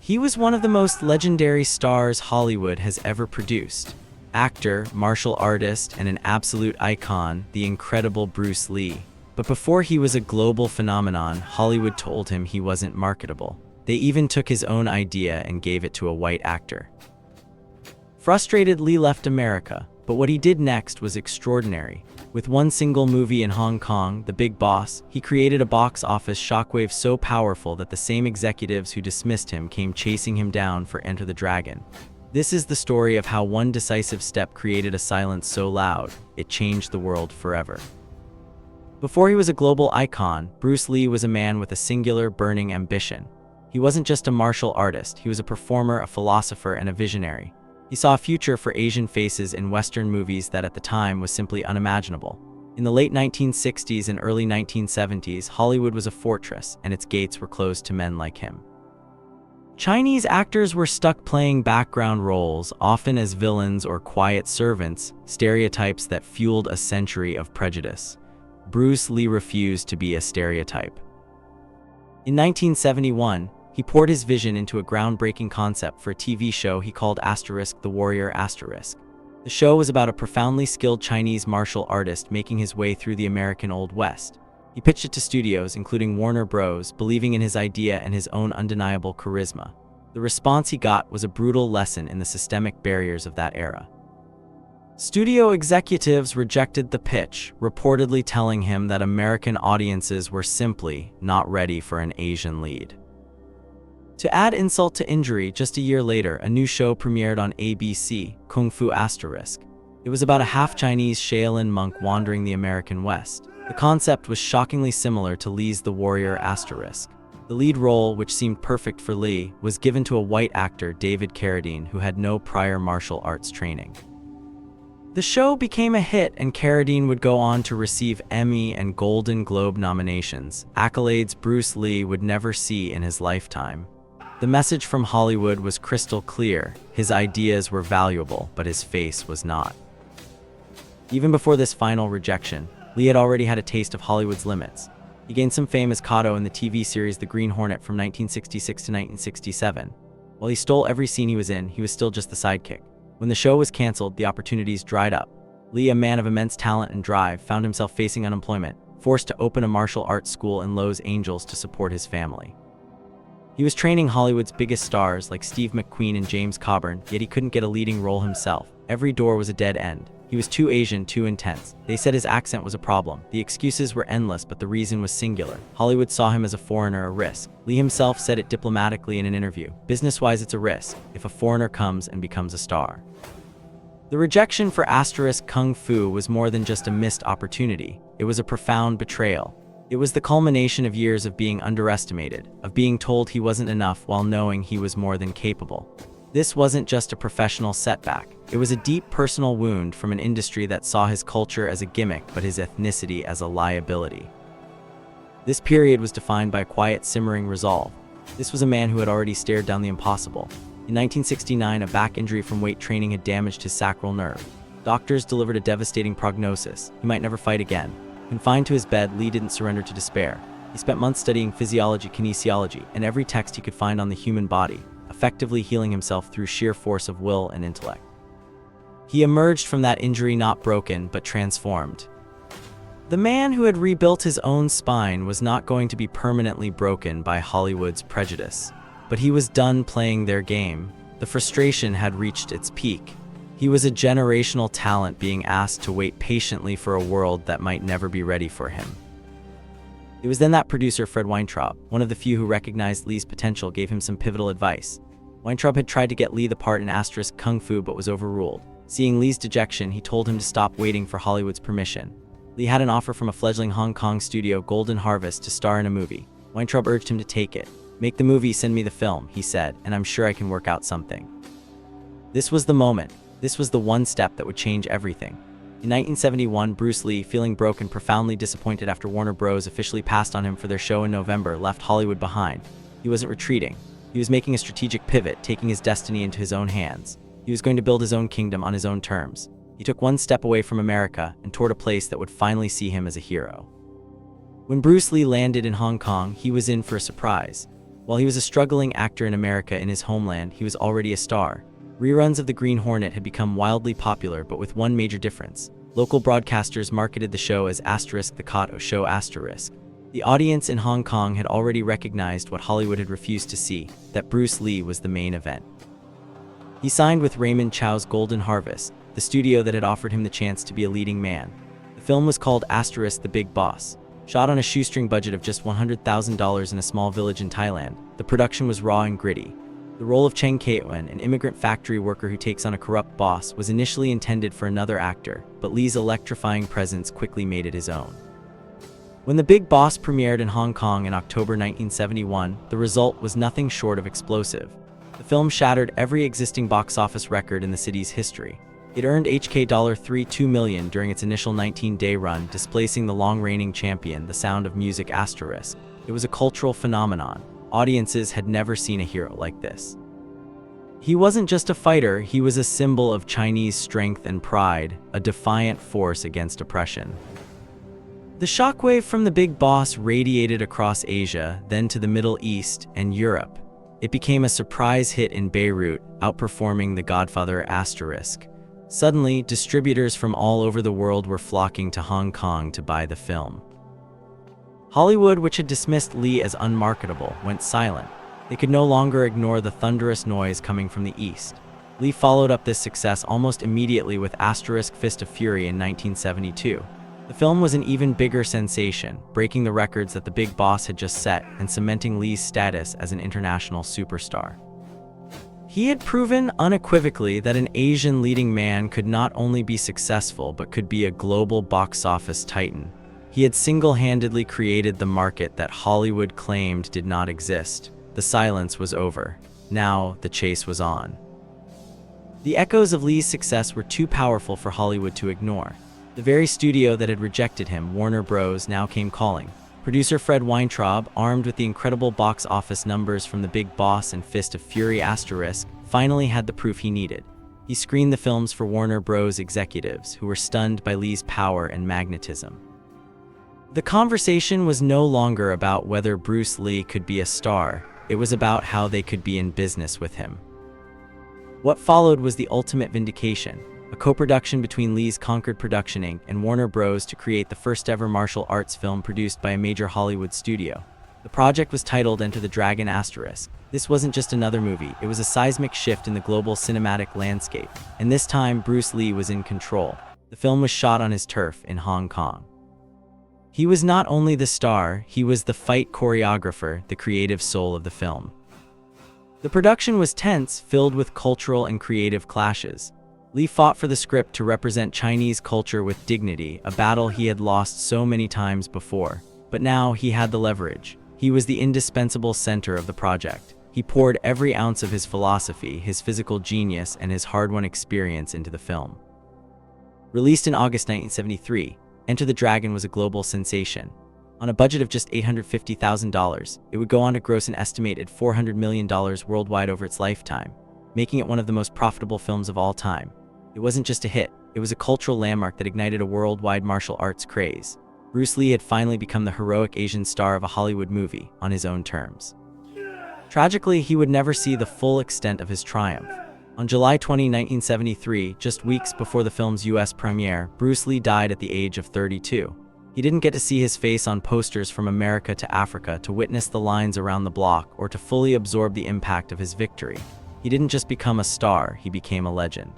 He was one of the most legendary stars Hollywood has ever produced. Actor, martial artist, and an absolute icon, the incredible Bruce Lee. But before he was a global phenomenon, Hollywood told him he wasn't marketable. They even took his own idea and gave it to a white actor. Frustrated, Lee left America, but what he did next was extraordinary. With one single movie in Hong Kong, The Big Boss, he created a box office shockwave so powerful that the same executives who dismissed him came chasing him down for Enter the Dragon. This is the story of how one decisive step created a silence so loud, it changed the world forever. Before he was a global icon, Bruce Lee was a man with a singular, burning ambition. He wasn't just a martial artist, he was a performer, a philosopher, and a visionary. He saw a future for Asian faces in Western movies that at the time was simply unimaginable. In the late 1960s and early 1970s, Hollywood was a fortress, and its gates were closed to men like him. Chinese actors were stuck playing background roles, often as villains or quiet servants, stereotypes that fueled a century of prejudice. Bruce Lee refused to be a stereotype. In 1971, he poured his vision into a groundbreaking concept for a TV show he called The Warrior. The show was about a profoundly skilled Chinese martial artist making his way through the American Old West. He pitched it to studios, including Warner Bros., believing in his idea and his own undeniable charisma. The response he got was a brutal lesson in the systemic barriers of that era. Studio executives rejected the pitch, reportedly telling him that American audiences were simply not ready for an Asian lead. To add insult to injury, just a year later, a new show premiered on ABC, Kung Fu *. It was about a half-Chinese Shaolin monk wandering the American West. The concept was shockingly similar to Lee's The Warrior*. The lead role, which seemed perfect for Lee, was given to a white actor, David Carradine, who had no prior martial arts training. The show became a hit, and Carradine would go on to receive Emmy and Golden Globe nominations, accolades Bruce Lee would never see in his lifetime. The message from Hollywood was crystal clear. His ideas were valuable, but his face was not. Even before this final rejection, Lee had already had a taste of Hollywood's limits. He gained some fame as Kato in the TV series The Green Hornet from 1966 to 1967. While he stole every scene he was in, he was still just the sidekick. When the show was canceled, the opportunities dried up. Lee, a man of immense talent and drive, found himself facing unemployment, forced to open a martial arts school in Los Angeles to support his family. He was training Hollywood's biggest stars like Steve McQueen and James Coburn, yet he couldn't get a leading role himself. Every door was a dead end. He was too Asian, too intense. They said his accent was a problem. The excuses were endless, but the reason was singular. Hollywood saw him as a foreigner, a risk. Lee himself said it diplomatically in an interview. Business-wise, it's a risk, if a foreigner comes and becomes a star. The rejection for Kung Fu was more than just a missed opportunity. It was a profound betrayal. It was the culmination of years of being underestimated, of being told he wasn't enough while knowing he was more than capable. This wasn't just a professional setback. It was a deep personal wound from an industry that saw his culture as a gimmick but his ethnicity as a liability. This period was defined by a quiet, simmering resolve. This was a man who had already stared down the impossible. In 1969, a back injury from weight training had damaged his sacral nerve. Doctors delivered a devastating prognosis. He might never fight again. Confined to his bed, Lee didn't surrender to despair. He spent months studying physiology, kinesiology, and every text he could find on the human body, effectively healing himself through sheer force of will and intellect. He emerged from that injury not broken, but transformed. The man who had rebuilt his own spine was not going to be permanently broken by Hollywood's prejudice. But he was done playing their game. The frustration had reached its peak. He was a generational talent being asked to wait patiently for a world that might never be ready for him. It was then that producer Fred Weintraub, one of the few who recognized Lee's potential, gave him some pivotal advice. Weintraub had tried to get Lee the part in Kung Fu but was overruled. Seeing Lee's dejection, he told him to stop waiting for Hollywood's permission. Lee had an offer from a fledgling Hong Kong studio, Golden Harvest, to star in a movie. Weintraub urged him to take it. "Make the movie, send me the film," he said, "and I'm sure I can work out something." This was the moment. This was the one step that would change everything. In 1971, Bruce Lee, feeling broke and profoundly disappointed after Warner Bros. Officially passed on him for their show in November, left Hollywood behind. He wasn't retreating. He was making a strategic pivot, taking his destiny into his own hands. He was going to build his own kingdom on his own terms. He took one step away from America and toward a place that would finally see him as a hero. When Bruce Lee landed in Hong Kong, he was in for a surprise. While he was a struggling actor in America in his homeland, he was already a star. Reruns of The Green Hornet had become wildly popular, but with one major difference. Local broadcasters marketed the show as *The Kato Show*. The audience in Hong Kong had already recognized what Hollywood had refused to see, that Bruce Lee was the main event. He signed with Raymond Chow's Golden Harvest, the studio that had offered him the chance to be a leading man. The film was called *The Big Boss. Shot on a shoestring budget of just $100,000 in a small village in Thailand, the production was raw and gritty. The role of Cheng Kei-wen, an immigrant factory worker who takes on a corrupt boss, was initially intended for another actor, but Lee's electrifying presence quickly made it his own. When The Big Boss premiered in Hong Kong in October 1971, the result was nothing short of explosive. The film shattered every existing box office record in the city's history. It earned $32 million during its initial 19-day run, displacing the long-reigning champion, The Sound of Music*. It was a cultural phenomenon. Audiences had never seen a hero like this. He wasn't just a fighter, he was a symbol of Chinese strength and pride, a defiant force against oppression. The shockwave from The Big Boss radiated across Asia, then to the Middle East and Europe. It became a surprise hit in Beirut, outperforming The Godfather*. Suddenly, distributors from all over the world were flocking to Hong Kong to buy the film. Hollywood, which had dismissed Lee as unmarketable, went silent. They could no longer ignore the thunderous noise coming from the East. Lee followed up this success almost immediately with *Fist of Fury* in 1972. The film was an even bigger sensation, breaking the records that The Big Boss had just set and cementing Lee's status as an international superstar. He had proven unequivocally that an Asian leading man could not only be successful but could be a global box office titan. He had single-handedly created the market that Hollywood claimed did not exist. The silence was over. Now, the chase was on. The echoes of Lee's success were too powerful for Hollywood to ignore. The very studio that had rejected him, Warner Bros., now came calling. Producer Fred Weintraub, armed with the incredible box office numbers from The Big Boss and *Fist of Fury*, finally had the proof he needed. He screened the films for Warner Bros. Executives, who were stunned by Lee's power and magnetism. The conversation was no longer about whether Bruce Lee could be a star, it was about how they could be in business with him. What followed was the ultimate vindication, a co-production between Lee's Concord Production Inc. and Warner Bros. To create the first-ever martial arts film produced by a major Hollywood studio. The project was titled *Enter the Dragon*. This wasn't just another movie, it was a seismic shift in the global cinematic landscape, and this time Bruce Lee was in control. The film was shot on his turf in Hong Kong. He was not only the star, he was the fight choreographer, the creative soul of the film. The production was tense, filled with cultural and creative clashes. Lee fought for the script to represent Chinese culture with dignity, a battle he had lost so many times before. But now he had the leverage. He was the indispensable center of the project. He poured every ounce of his philosophy, his physical genius, and his hard-won experience into the film. Released in August 1973, *Enter the Dragon* was a global sensation. On a budget of just $850,000, it would go on to gross an estimated $400 million worldwide over its lifetime, making it one of the most profitable films of all time. It wasn't just a hit, it was a cultural landmark that ignited a worldwide martial arts craze. Bruce Lee had finally become the heroic Asian star of a Hollywood movie, on his own terms. Tragically, he would never see the full extent of his triumph. On July 20, 1973, just weeks before the film's US premiere, Bruce Lee died at the age of 32. He didn't get to see his face on posters from America to Africa, to witness the lines around the block, or to fully absorb the impact of his victory. He didn't just become a star, he became a legend.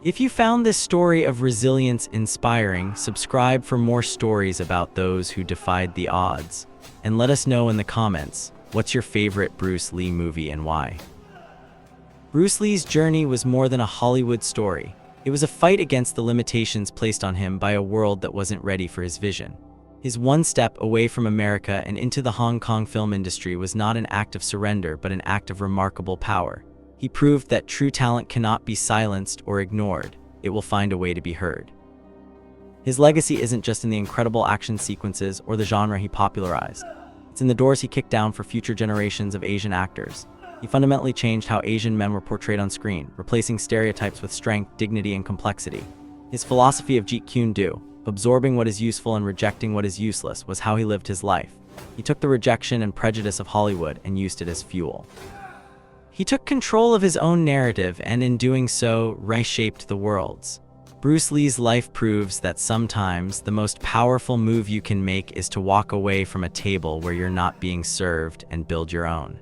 If you found this story of resilience inspiring, subscribe for more stories about those who defied the odds. And let us know in the comments, what's your favorite Bruce Lee movie and why? Bruce Lee's journey was more than a Hollywood story. It was a fight against the limitations placed on him by a world that wasn't ready for his vision. His one step away from America and into the Hong Kong film industry was not an act of surrender but an act of remarkable power. He proved that true talent cannot be silenced or ignored. It will find a way to be heard. His legacy isn't just in the incredible action sequences or the genre he popularized. It's in the doors he kicked down for future generations of Asian actors. He fundamentally changed how Asian men were portrayed on screen, replacing stereotypes with strength, dignity, and complexity. His philosophy of Jeet Kune Do, absorbing what is useful and rejecting what is useless, was how he lived his life. He took the rejection and prejudice of Hollywood and used it as fuel. He took control of his own narrative and in doing so, reshaped the world's. Bruce Lee's life proves that sometimes the most powerful move you can make is to walk away from a table where you're not being served and build your own.